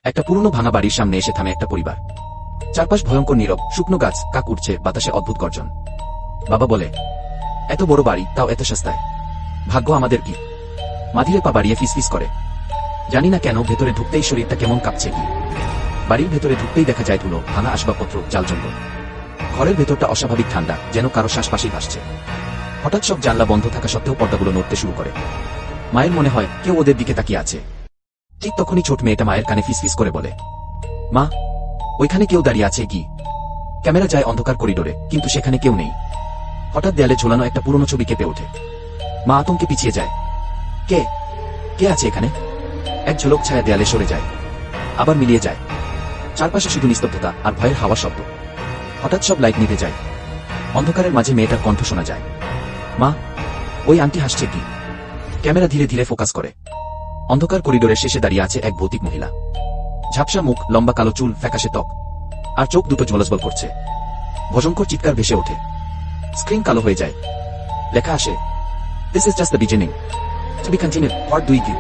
একটা পুরনো ভাঙা বাড়ির সামনে এসে থামে একটা পরিবার। চারপাশ ভয়ঙ্কর নীরব, শুকনো গাছ, কাক উঠছে, বাতাসে অদ্ভুত গর্জন। বাবা বলে, এত বড় বাড়ি, তাও এত সস্তায়। ভাগ্য আমাদের কি? মা ধীরে পা বাড়িয়ে ফিসফিস করে, জানি না কেন ভেতরে ঢুকতেই শরীরটা কেমন কাঁপছে কি। বাড়ির ভেতরে ঢুকতেই দেখা যায় ধুলো, ভাঙা আসবাবপত্র, জাল জঙ্গল। ঘরের ভেতরটা অস্বাভাবিক ঠান্ডা, যেন কারো শ্বাসপাশেই ভাসছে। হঠাৎ সব জানলা বন্ধ থাকা সত্ত্বেও পর্দাগুলো নড়তে শুরু করে। মায়ের মনে হয় কেউ ওদের দিকে তাকিয়ে আছে। ঠিক তখনই ছোট মেয়েটা মায়ের কানে ফিসফিস করে বলে, মা, ওইখানে কেউ দাঁড়িয়ে আছে কি? ক্যামেরা যায় অন্ধকার করিডোরে, কিন্তু সেখানে কেউ নেই। হঠাৎ দেয়ালে ঝোলানো একটা পুরনো ছবি কেঁপে ওঠে। মা আতঙ্কে পিছিয়ে যায়। কে কে আছে এখানে? এক ঝলক ছায়া দেয়ালে সরে যায়, আবার মিলিয়ে যায়। চারপাশে শুধু নিস্তব্ধতা আর ভয়ের হাওয়া শব্দ। হঠাৎ সব লাইট নিভে যায়। অন্ধকারের মাঝে মেয়েটার কণ্ঠ শোনা যায়, মা, ওই আন্টি হাসছে কি? ক্যামেরা ধীরে ধীরে ফোকাস করে। অন্ধকার করিডোরের শেষে দাঁড়িয়ে আছে এক ভৌতিক মহিলা। ঝাপসা মুখ, লম্বা কালো চুল, ফ্যাকাশে ত্বক, আর চোখ দুটো জ্বলজ্বল করছে। ভয়ঙ্কর চিৎকার ভেসে ওঠে। স্ক্রিন কালো হয়ে যায়। লেখা আসে, this is just the beginning, to be continued, part 2 কি।